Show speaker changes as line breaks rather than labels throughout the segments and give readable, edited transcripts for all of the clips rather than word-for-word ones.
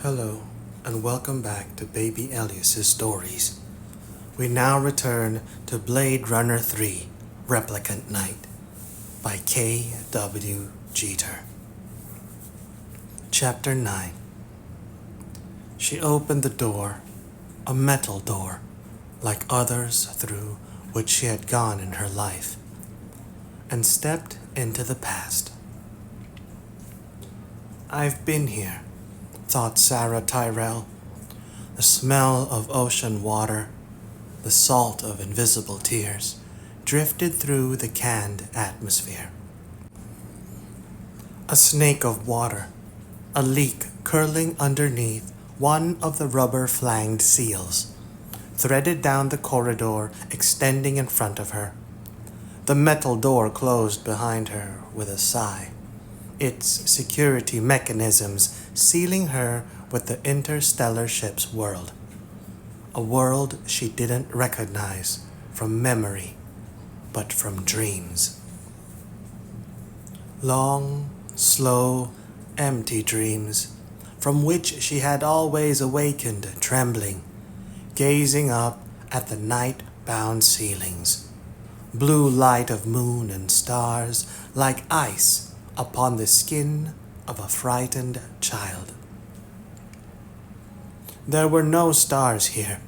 Hello, and welcome back to Baby Elias's Stories. We now return to Blade Runner 3, Replicant Night, by K.W. Jeter. Chapter 9. She opened the door, a metal door, like others through which she had gone in her life, and stepped into the past. I've been here, thought Sarah Tyrell. The smell of ocean water, the salt of invisible tears, drifted through the canned atmosphere. A snake of water, a leak curling underneath one of the rubber-flanged seals, threaded down the corridor extending in front of her. The metal door closed behind her with a sigh, its security mechanisms sealing her with the interstellar ship's world, a world she didn't recognize from memory, but from dreams. Long, slow, empty dreams, from which she had always awakened trembling, gazing up at the night-bound ceilings, blue light of moon and stars like ice upon the skin of a frightened child. There were no stars here,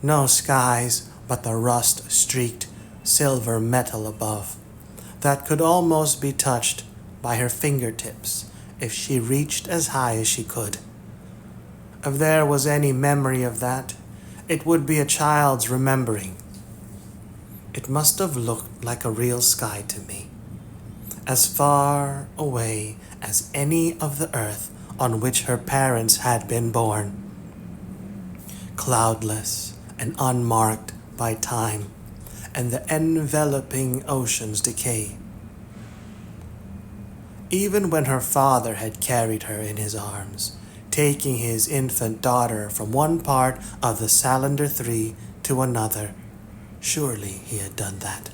no skies but the rust-streaked silver metal above, that could almost be touched by her fingertips if she reached as high as she could. If there was any memory of that, it would be a child's remembering. It must have looked like a real sky to me, as far away as any of the earth on which her parents had been born, cloudless and unmarked by time and the enveloping ocean's decay. Even when her father had carried her in his arms, taking his infant daughter from one part of the Salander 3 to another, surely he had done that.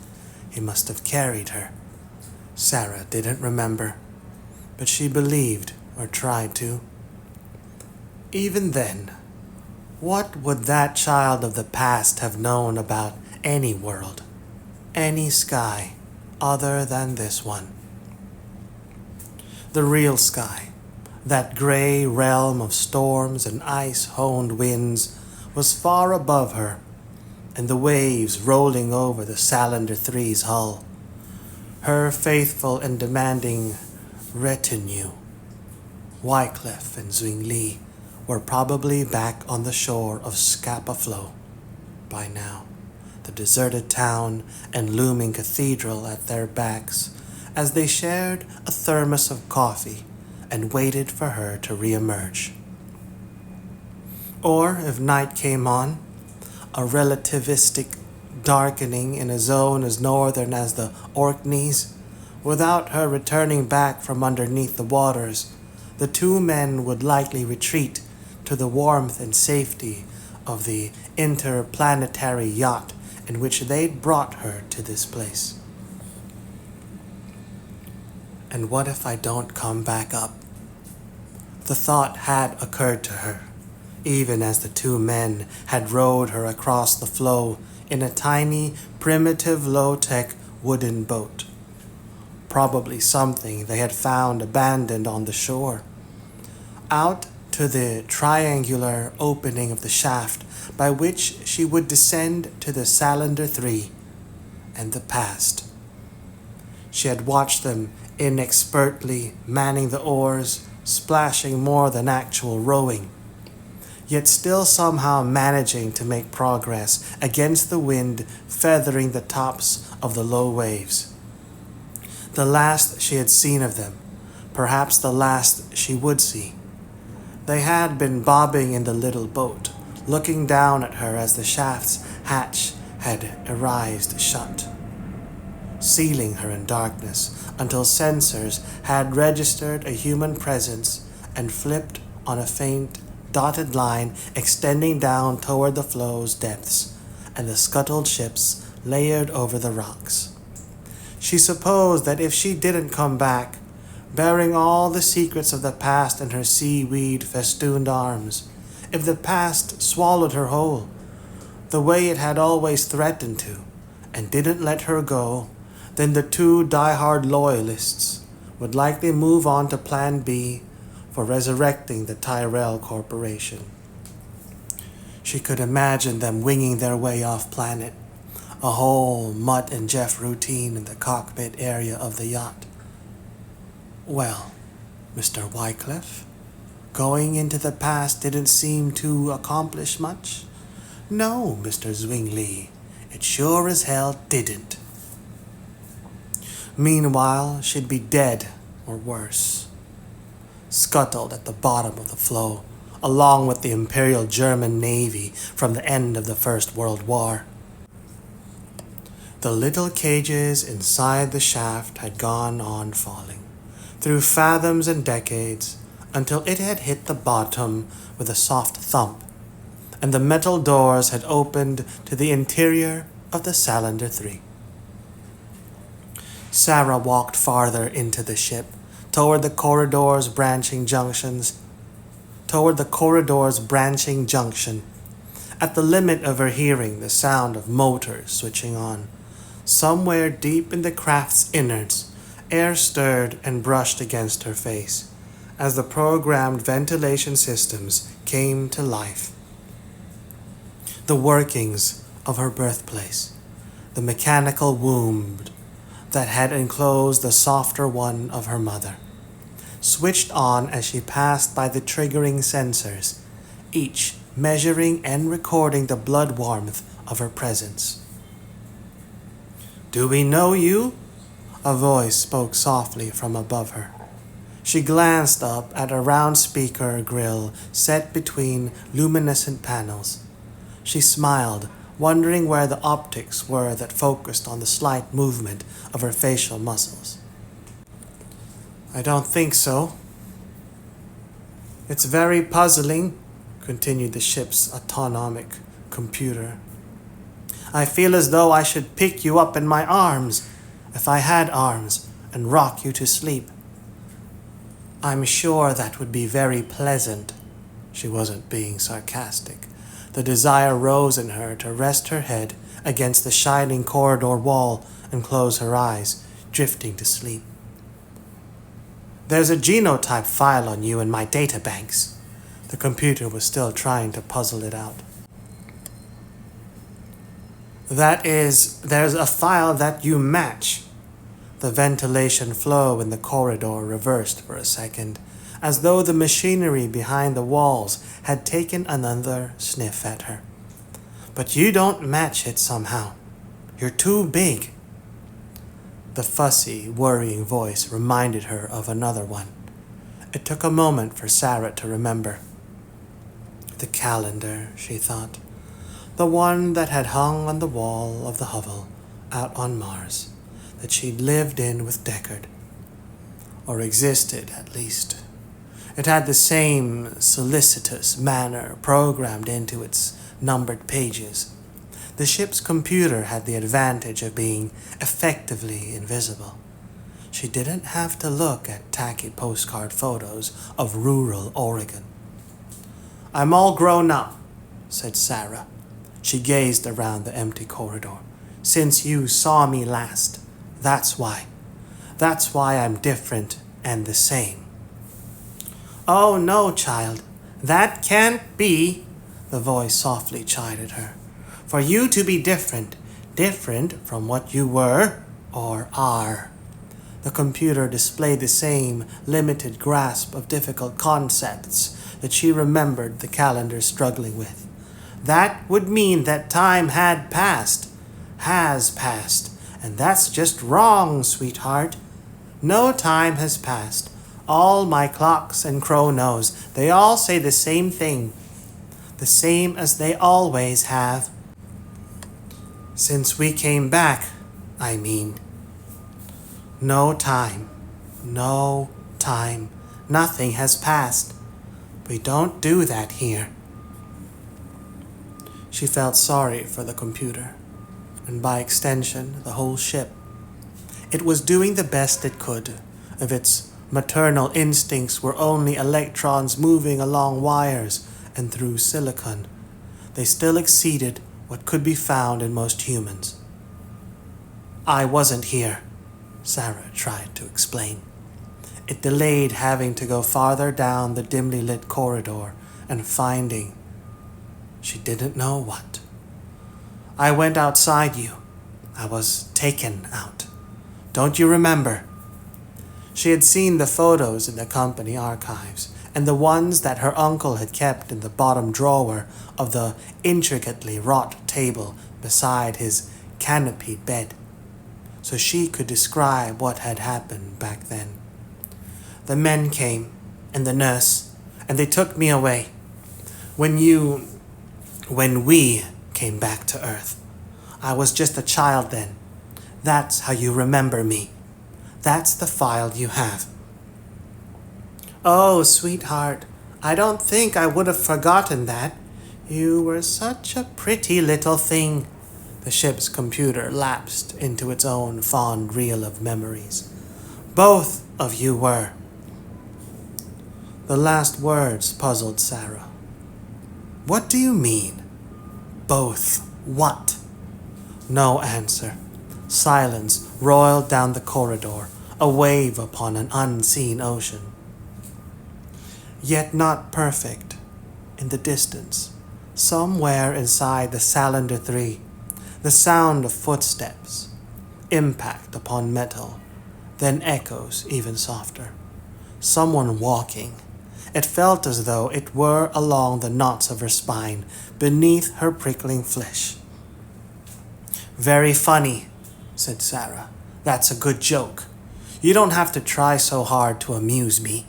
He must have carried her. Sarah didn't remember, but she believed, or tried to. Even then, what would that child of the past have known about any world, any sky, other than this one? The real sky, that gray realm of storms and ice-honed winds, was far above her, and the waves rolling over the Salander 3's hull. Her faithful and demanding retinue, Wycliffe and Zwingli, were probably back on the shore of Scapa Flow by now, the deserted town and looming cathedral at their backs, as they shared a thermos of coffee and waited for her to reemerge. Or, if night came on, a relativistic darkening in a zone as northern as the Orkneys, without her returning back from underneath the waters, the two men would likely retreat to the warmth and safety of the interplanetary yacht in which they'd brought her to this place. And what if I don't come back up? The thought had occurred to her, even as the two men had rowed her across the flow in a tiny, primitive, low-tech wooden boat, probably something they had found abandoned on the shore. Out to the triangular opening of the shaft by which she would descend to the Salander 3 and the past. She had watched them inexpertly manning the oars, splashing more than actual rowing, yet still somehow managing to make progress against the wind feathering the tops of the low waves. The last she had seen of them, perhaps the last she would see. They had been bobbing in the little boat, looking down at her as the shaft's hatch had erised shut, sealing her in darkness until sensors had registered a human presence and flipped on a faint, dotted line extending down toward the flow's depths and the scuttled ships layered over the rocks. She supposed that if she didn't come back, bearing all the secrets of the past in her seaweed-festooned arms. If the past swallowed her whole, the way it had always threatened to, and didn't let her go, then the two die-hard loyalists would likely move on to Plan B for resurrecting the Tyrell Corporation. She could imagine them winging their way off-planet, a whole Mutt and Jeff routine in the cockpit area of the yacht. Well, Mr. Wycliffe, going into the past didn't seem to accomplish much? No, Mr. Zwingli, it sure as hell didn't. Meanwhile, she'd be dead, or worse, scuttled at the bottom of the flow, along with the Imperial German Navy from the end of the First World War. The little cages inside the shaft had gone on falling, through fathoms and decades, until it had hit the bottom with a soft thump, and the metal doors had opened to the interior of the Salander 3. Sarah walked farther into the ship, toward the corridor's branching junction. At the limit of her hearing, the sound of motors switching on. Somewhere deep in the craft's innards, air stirred and brushed against her face as the programmed ventilation systems came to life. The workings of her birthplace, the mechanical womb that had enclosed the softer one of her mother, switched on as she passed by the triggering sensors, each measuring and recording the blood warmth of her presence. "Do we know you?" A voice spoke softly from above her. She glanced up at a round speaker grill set between luminescent panels. She smiled, wondering where the optics were that focused on the slight movement of her facial muscles. "I don't think so." "It's very puzzling," continued the ship's autonomic computer. "I feel as though I should pick you up in my arms, if I had arms, and rock you to sleep. I'm sure that would be very pleasant." She wasn't being sarcastic. The desire rose in her to rest her head against the shining corridor wall and close her eyes, drifting to sleep. "There's a genotype file on you in my databanks." The computer was still trying to puzzle it out. "That is, there's a file that you match." The ventilation flow in the corridor reversed for a second, as though the machinery behind the walls had taken another sniff at her. "But you don't match it somehow. You're too big." The fussy, worrying voice reminded her of another one. It took a moment for Sarah to remember. The calendar, she thought. The one that had hung on the wall of the hovel out on Mars, that she'd lived in with Deckard. Or existed, at least. It had the same solicitous manner programmed into its numbered pages. The ship's computer had the advantage of being effectively invisible. She didn't have to look at tacky postcard photos of rural Oregon. "I'm all grown up," said Sarah. She gazed around the empty corridor. "Since you saw me last. That's why. That's why I'm different and the same." "Oh no, child. That can't be," the voice softly chided her. "For you to be different from what you were or are." The computer displayed the same limited grasp of difficult concepts that she remembered the calendar struggling with. "That would mean that time had passed, has passed, and that's just wrong, sweetheart. No time has passed. All my clocks and chronos, they all say the same thing. The same as they always have. Since we came back, I mean. No time. No time. Nothing has passed. We don't do that here." She felt sorry for the computer, and by extension, the whole ship. It was doing the best it could of its Maternal instincts were only electrons moving along wires and through silicon. They still exceeded what could be found in most humans. I wasn't here, Sarah tried to explain. It delayed having to go farther down the dimly lit corridor and finding she didn't know what. I went outside you. I was taken out. Don't you remember? She had seen the photos in the company archives and the ones that her uncle had kept in the bottom drawer of the intricately wrought table beside his canopied bed, so she could describe what had happened back then. The men came, and the nurse, and they took me away. When we came back to Earth, I was just a child then. That's how you remember me. That's the file you have. Oh, sweetheart, I don't think I would have forgotten that. You were such a pretty little thing. The ship's computer lapsed into its own fond reel of memories. Both of you were. The last words puzzled Sarah. What do you mean? Both what? No answer. Silence roiled down the corridor, a wave upon an unseen ocean. Yet not perfect. In the distance, somewhere inside the Salander 3, the sound of footsteps, impact upon metal, then echoes even softer. Someone walking. It felt as though it were along the knots of her spine, beneath her prickling flesh. Very funny, said Sarah. That's a good joke. You don't have to try so hard to amuse me.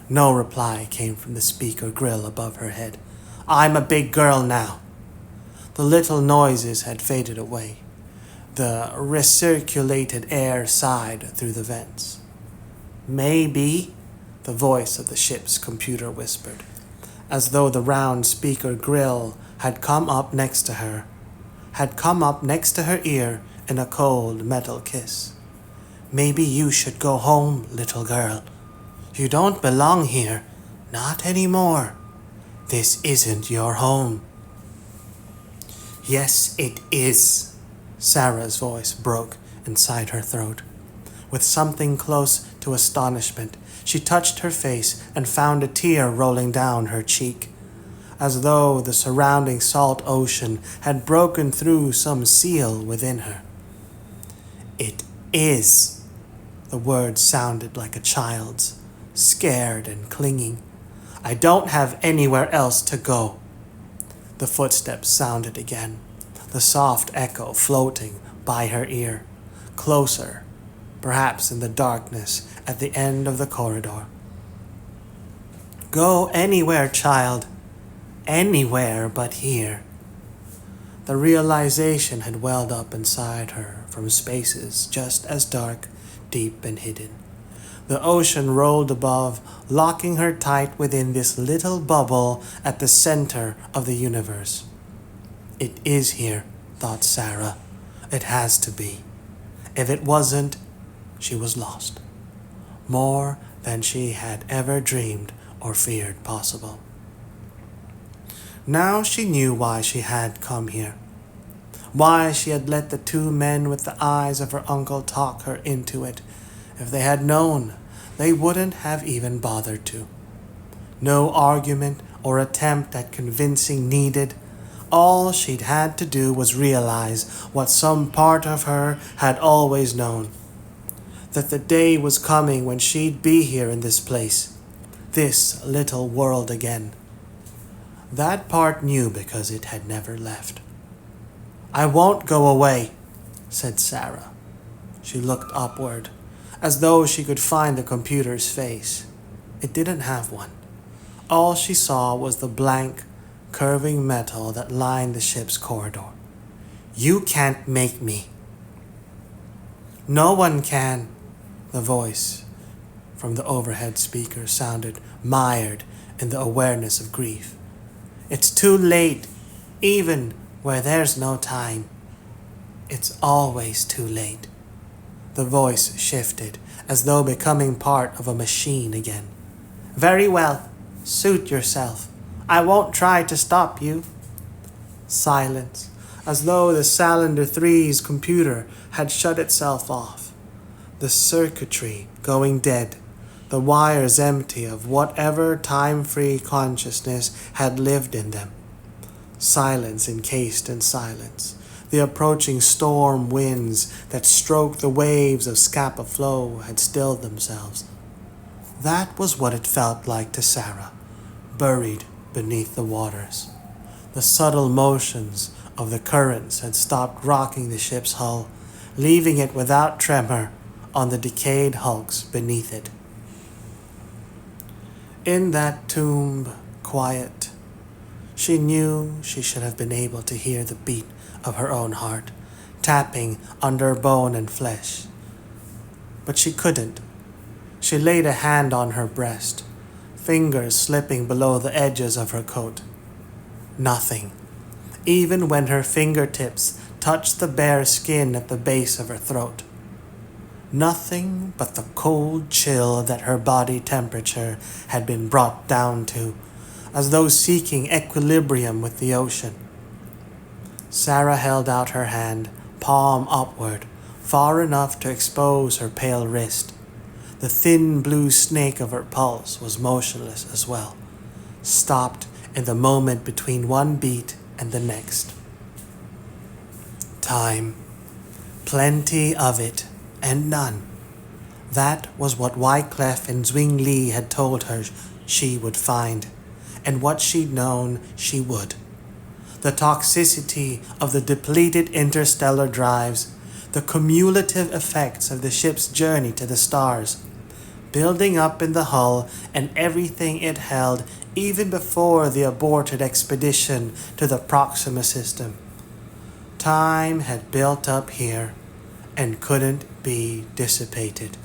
No reply came from the speaker grill above her head. I'm a big girl now. The little noises had faded away. The recirculated air sighed through the vents. Maybe, the voice of the ship's computer whispered, as though the round speaker grill had come up next to her ear in a cold metal kiss. Maybe you should go home, little girl. You don't belong here, not anymore. This isn't your home. Yes, it is, Sarah's voice broke inside her throat. With something close to astonishment, she touched her face and found a tear rolling down her cheek, as though the surrounding salt ocean had broken through some seal within her. It is. The word sounded like a child's, scared and clinging. I don't have anywhere else to go. The footsteps sounded again, the soft echo floating by her ear, closer, perhaps in the darkness at the end of the corridor. Go anywhere, child. Anywhere but here. The realization had welled up inside her from spaces just as dark, deep and hidden. The ocean rolled above, locking her tight within this little bubble at the center of the universe. It is here, thought Sarah. It has to be. If it wasn't, she was lost. More than she had ever dreamed or feared possible. Now she knew why she had come here. Why she had let the two men with the eyes of her uncle talk her into it. If they had known, they wouldn't have even bothered to. No argument or attempt at convincing needed. All she'd had to do was realize what some part of her had always known. That the day was coming when she'd be here in this place, this little world again. That part knew because it had never left. I won't go away, said Sarah. She looked upward, as though she could find the computer's face. It didn't have one. All she saw was the blank, curving metal that lined the ship's corridor. You can't make me. No one can, the voice from the overhead speaker sounded mired in the awareness of grief. It's too late, even where there's no time. It's always too late. The voice shifted as though becoming part of a machine again. "Very well. Suit yourself. I won't try to stop you." Silence, as though the Salander 3's computer had shut itself off. The circuitry going dead, the wires empty of whatever time-free consciousness had lived in them. Silence encased in silence. The approaching storm winds that stroked the waves of Scapa Flow had stilled themselves. That was what it felt like to Sarah, buried beneath the waters. The subtle motions of the currents had stopped rocking the ship's hull, leaving it without tremor on the decayed hulks beneath it. In that tomb, quiet, she knew she should have been able to hear the beat of her own heart, tapping under bone and flesh. But she couldn't. She laid a hand on her breast, fingers slipping below the edges of her coat. Nothing, even when her fingertips touched the bare skin at the base of her throat. Nothing but the cold chill that her body temperature had been brought down to, as though seeking equilibrium with the ocean. Sarah held out her hand, palm upward, far enough to expose her pale wrist. The thin blue snake of her pulse was motionless as well, stopped in the moment between one beat and the next. Time. Plenty of it, and none. That was what Wyclef and Zwingli had told her she would find, and what she'd known she would. The toxicity of the depleted interstellar drives, the cumulative effects of the ship's journey to the stars, building up in the hull and everything it held even before the aborted expedition to the Proxima system. Time had built up here and couldn't be dissipated.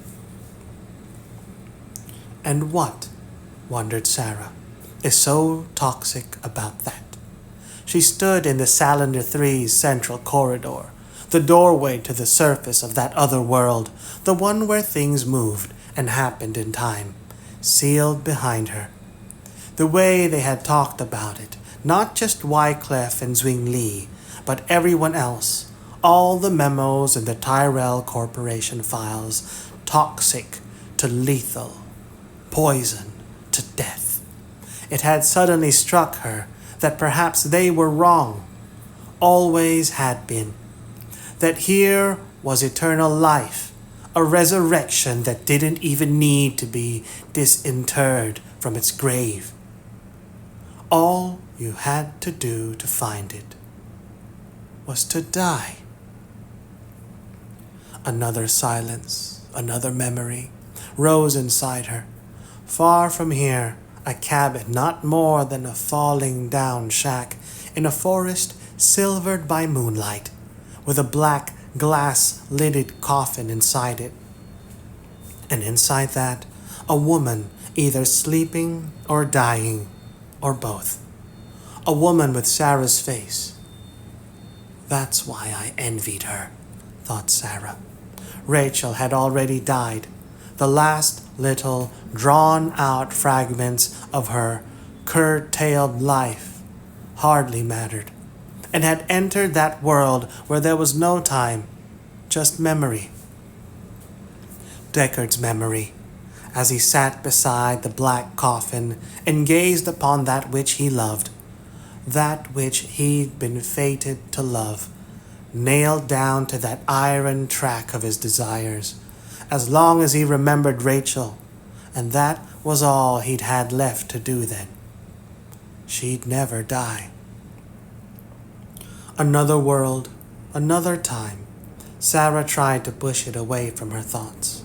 And what, wondered Sarah, is so toxic about that? She stood in the Salander 3's central corridor, the doorway to the surface of that other world, the one where things moved and happened in time, sealed behind her. The way they had talked about it, not just Wyclef and Zwingli, but everyone else, all the memos in the Tyrell Corporation files, toxic to lethal, poison to death. It had suddenly struck her that perhaps they were wrong, always had been, that here was eternal life, a resurrection that didn't even need to be disinterred from its grave. All you had to do to find it was to die. Another silence, another memory, rose inside her. Far from here, a cabin not more than a falling down shack in a forest silvered by moonlight, with a black glass-lidded coffin inside it. And inside that, a woman either sleeping or dying, or both. A woman with Sarah's face. That's why I envied her, thought Sarah. Rachel had already died. The last little drawn-out fragments of her curtailed life hardly mattered, and had entered that world where there was no time, just memory. Deckard's memory, as he sat beside the black coffin and gazed upon that which he loved, that which he'd been fated to love, nailed down to that iron track of his desires, as long as he remembered Rachel, and that was all he'd had left to do then. She'd never die. Another world, another time. Sarah tried to push it away from her thoughts.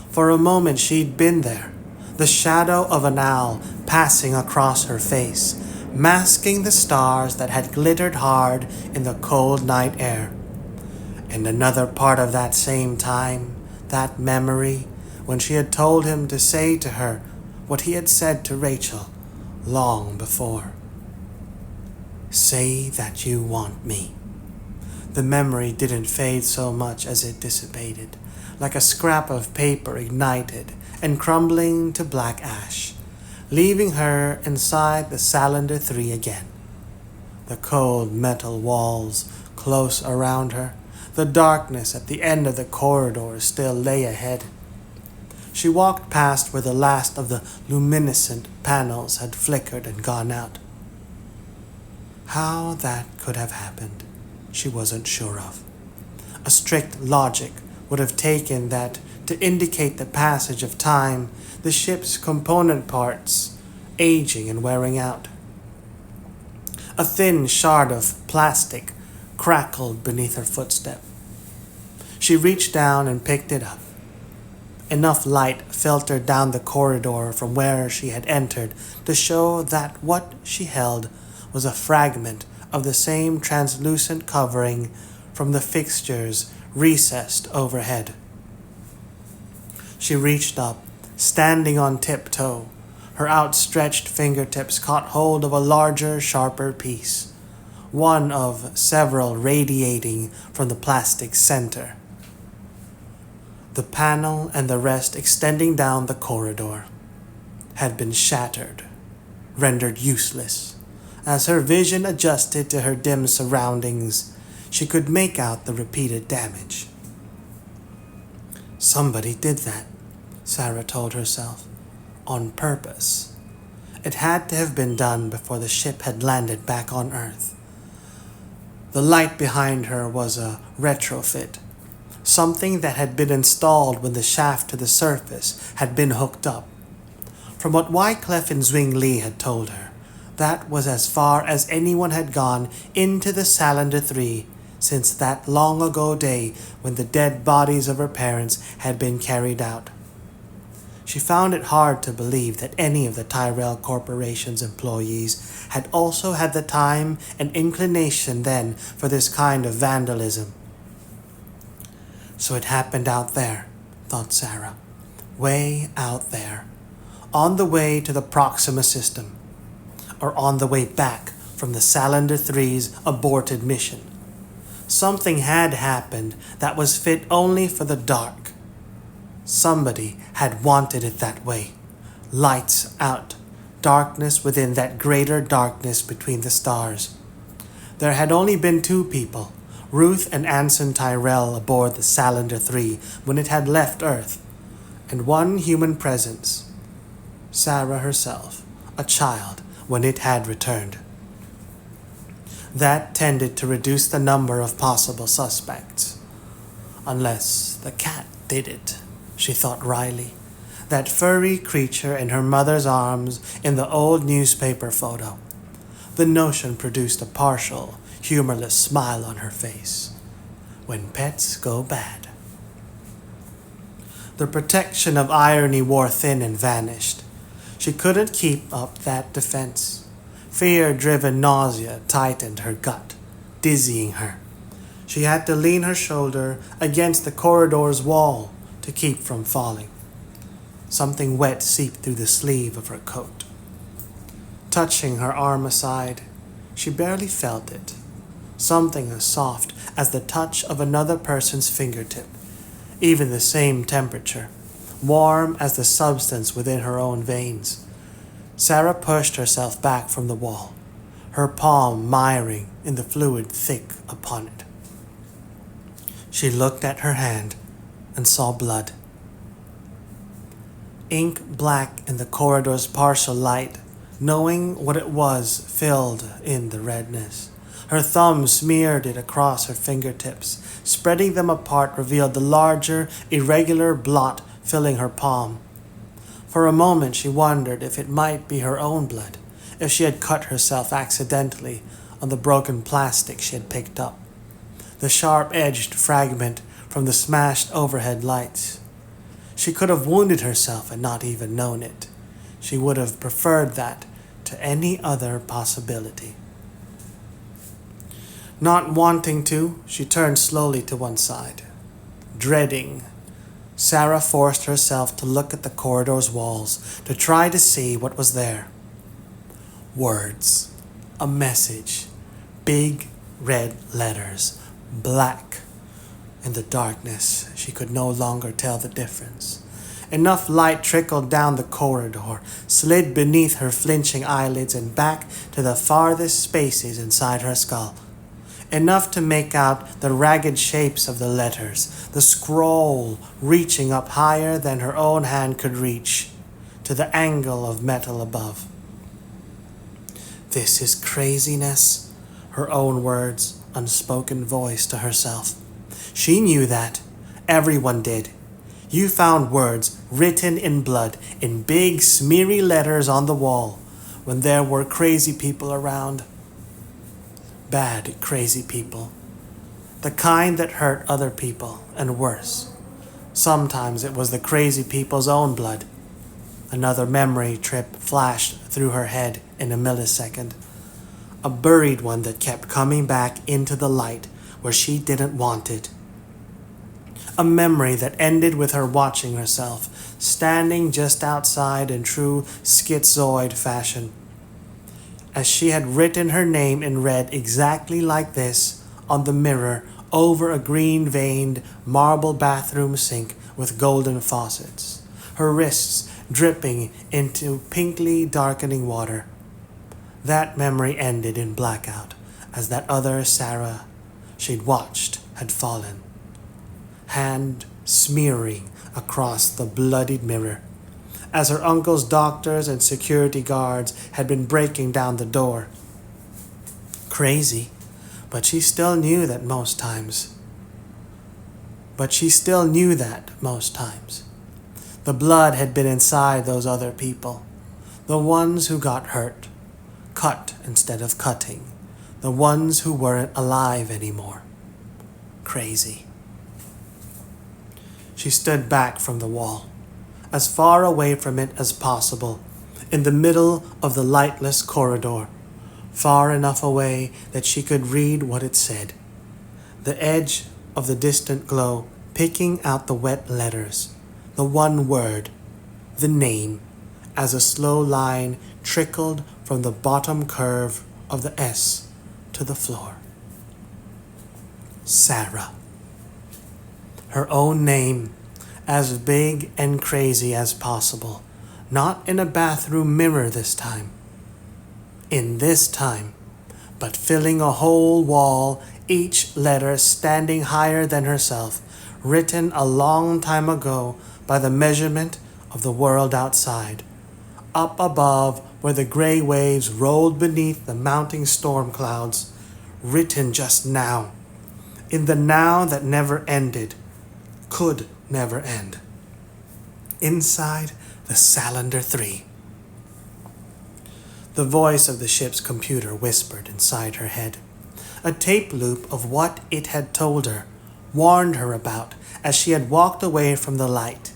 For a moment she'd been there, the shadow of an owl passing across her face, masking the stars that had glittered hard in the cold night air. And another part of that same time, that memory, when she had told him to say to her what he had said to Rachel long before. Say that you want me. The memory didn't fade so much as it dissipated, like a scrap of paper ignited and crumbling to black ash, leaving her inside the Salander 3 again. The cold metal walls close around her, the darkness at the end of the corridor still lay ahead. She walked past where the last of the luminescent panels had flickered and gone out. How that could have happened, she wasn't sure of. A strict logic would have taken that to indicate the passage of time, the ship's component parts aging and wearing out. A thin shard of plastic crackled beneath her footstep. She reached down and picked it up. Enough light filtered down the corridor from where she had entered to show that what she held was a fragment of the same translucent covering from the fixtures recessed overhead. She reached up, standing on tiptoe. Her outstretched fingertips caught hold of a larger, sharper piece, one of several radiating from the plastic center. The panel and the rest extending down the corridor had been shattered, rendered useless. As her vision adjusted to her dim surroundings, she could make out the repeated damage. Somebody did that, Sarah told herself, on purpose. It had to have been done before the ship had landed back on Earth. The light behind her was a retrofit, something that had been installed when the shaft to the surface had been hooked up. From what Wyclef and Zwingli had told her, that was as far as anyone had gone into the Salander 3 since that long ago day when the dead bodies of her parents had been carried out. She found it hard to believe that any of the Tyrell Corporation's employees had also had the time and inclination then for this kind of vandalism. So it happened out there, thought Sarah, way out there, on the way to the Proxima system, or on the way back from the Salander 3's aborted mission. Something had happened that was fit only for the dark. Somebody had wanted it that way. Lights out, darkness within that greater darkness between the stars. There had only been two people, Ruth and Anson Tyrell aboard the Salander 3 when it had left Earth, and one human presence, Sarah herself, a child, when it had returned. That tended to reduce the number of possible suspects. Unless the cat did it, she thought wryly. That furry creature in her mother's arms in the old newspaper photo. The notion produced a partial, humorless smile on her face. When pets go bad. The protection of irony wore thin and vanished. She couldn't keep up that defense. Fear-driven nausea tightened her gut, dizzying her. She had to lean her shoulder against the corridor's wall to keep from falling. Something wet seeped through the sleeve of her coat. Touching her arm aside, she barely felt it. Something as soft as the touch of another person's fingertip, even the same temperature, warm as the substance within her own veins. Sarah pushed herself back from the wall, her palm miring in the fluid thick upon it. She looked at her hand and saw blood. Ink black in the corridor's partial light, knowing what it was filled in the redness. Her thumb smeared it across her fingertips. Spreading them apart revealed the larger, irregular blot filling her palm. For a moment she wondered if it might be her own blood, if she had cut herself accidentally on the broken plastic she had picked up. The sharp-edged fragment from the smashed overhead lights. She could have wounded herself and not even known it. She would have preferred that to any other possibility. Not wanting to, she turned slowly to one side. Dreading, Sarah forced herself to look at the corridor's walls to try to see what was there. Words. A message. Big red letters. Black. In the darkness, she could no longer tell the difference. Enough light trickled down the corridor, slid beneath her flinching eyelids and back to the farthest spaces inside her skull. Enough to make out the ragged shapes of the letters, the scroll reaching up higher than her own hand could reach, to the angle of metal above. "This is craziness," her own words, unspoken voice to herself. She knew that. Everyone did. You found words written in blood, in big smeary letters on the wall, when there were crazy people around. Bad, crazy people. The kind that hurt other people, and worse. Sometimes it was the crazy people's own blood. Another memory trip flashed through her head in a millisecond. A buried one that kept coming back into the light where she didn't want it. A memory that ended with her watching herself, standing just outside in true schizoid fashion, as she had written her name in red exactly like this on the mirror over a green-veined marble bathroom sink with golden faucets, her wrists dripping into pinkly darkening water. That memory ended in blackout as that other Sarah she'd watched had fallen, hand smearing across the bloodied mirror, as her uncle's doctors and security guards had been breaking down the door. Crazy, but she still knew that most times. The blood had been inside those other people, the ones who got hurt, cut instead of cutting, the ones who weren't alive anymore. Crazy. She stood back from the wall, as far away from it as possible, in the middle of the lightless corridor, far enough away that she could read what it said, the edge of the distant glow picking out the wet letters, the one word, the name, as a slow line trickled from the bottom curve of the S to the floor. Sarah. Her own name, as big and crazy as possible, not in a bathroom mirror this time. In this time, but filling a whole wall, each letter standing higher than herself, written a long time ago by the measurement of the world outside, up above where the gray waves rolled beneath the mounting storm clouds, written just now, in the now that never ended, could never end. Inside the Salander 3. The voice of the ship's computer whispered inside her head. A tape loop of what it had told her, warned her about as she had walked away from the light.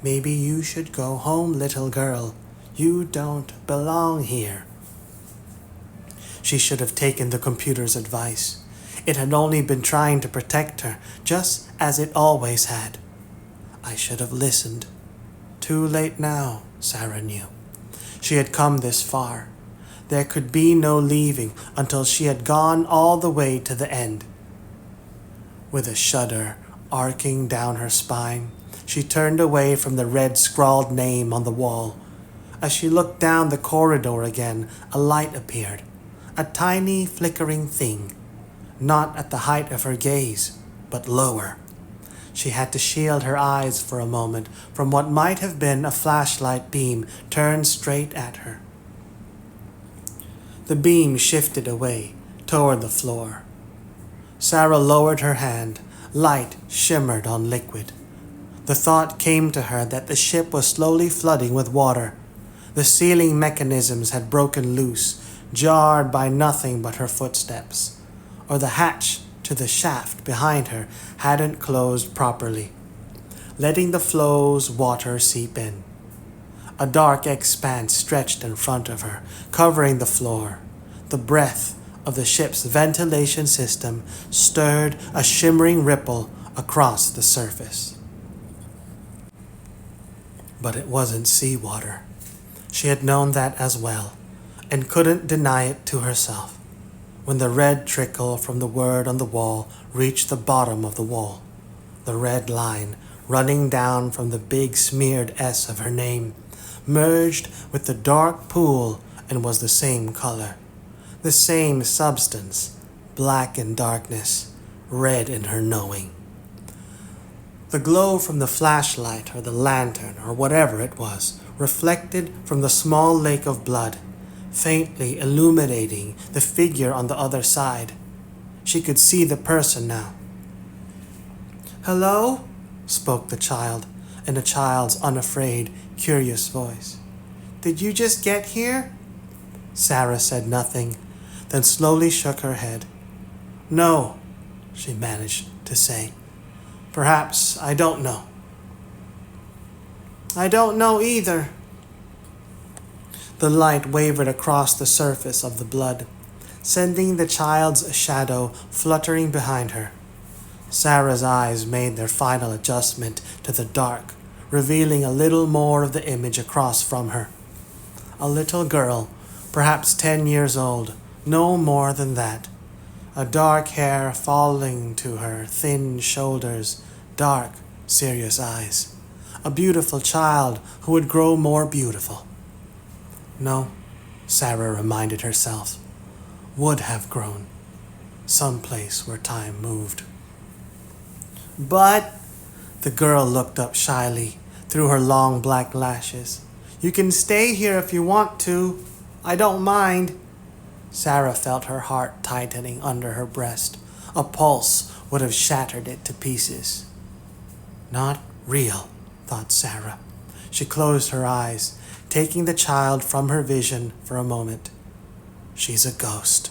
Maybe you should go home, little girl. You don't belong here. She should have taken the computer's advice. It had only been trying to protect her, just as it always had. I should have listened. Too late now, Sarah knew. She had come this far. There could be no leaving until she had gone all the way to the end. With a shudder arcing down her spine, she turned away from the red scrawled name on the wall. As she looked down the corridor again, a light appeared, a tiny flickering thing, not at the height of her gaze, but lower. She had to shield her eyes for a moment from what might have been a flashlight beam turned straight at her. The beam shifted away toward the floor. Sarah lowered her hand. Light shimmered on liquid. The thought came to her that the ship was slowly flooding with water. The sealing mechanisms had broken loose, jarred by nothing but her footsteps, or the hatch to the shaft behind her hadn't closed properly, letting the flow's water seep in. A dark expanse stretched in front of her, covering the floor. The breath of the ship's ventilation system stirred a shimmering ripple across the surface. But it wasn't seawater. She had known that as well, and couldn't deny it to herself. when the red trickle from the word on the wall reached the bottom of the wall. The red line, running down from the big smeared S of her name, merged with the dark pool and was the same color. The same substance, black in darkness, red in her knowing. The glow from the flashlight or the lantern or whatever it was reflected from the small lake of blood, faintly illuminating the figure on the other side. She could see the person now. "Hello?" spoke the child, in a child's unafraid, curious voice. "Did you just get here?" Sarah said nothing, then slowly shook her head. "No," she managed to say. "Perhaps I don't know." "I don't know either." The light wavered across the surface of the blood, sending the child's shadow fluttering behind her. Sarah's eyes made their final adjustment to the dark, revealing a little more of the image across from her. A little girl, perhaps 10 years old, no more than that. A dark hair falling to her thin shoulders, dark, serious eyes. A beautiful child who would grow more beautiful. No, Sarah reminded herself, would have grown, someplace where time moved. "But," the girl looked up shyly through her long black lashes, "you can stay here if you want to. I don't mind." Sarah felt her heart tightening under her breast. A pulse would have shattered it to pieces. Not real, thought Sarah. She closed her eyes, taking the child from her vision for a moment. She's a ghost.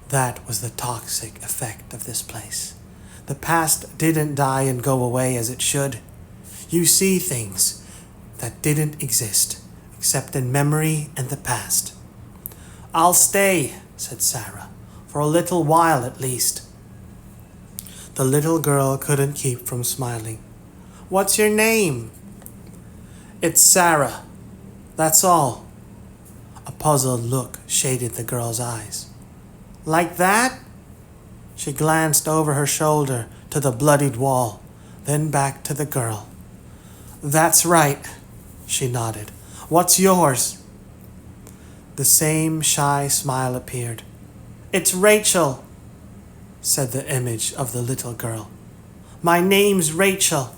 That was the toxic effect of this place. The past didn't die and go away as it should. You see things that didn't exist, except in memory and the past. "I'll stay," said Sarah, "for a little while at least." The little girl couldn't keep from smiling. "What's your name?" "It's Sarah. That's all." A puzzled look shaded the girl's eyes. "Like that?" She glanced over her shoulder to the bloodied wall, then back to the girl. "That's right," she nodded. "What's yours?" The same shy smile appeared. "It's Rachel," said the image of the little girl. "My name's Rachel."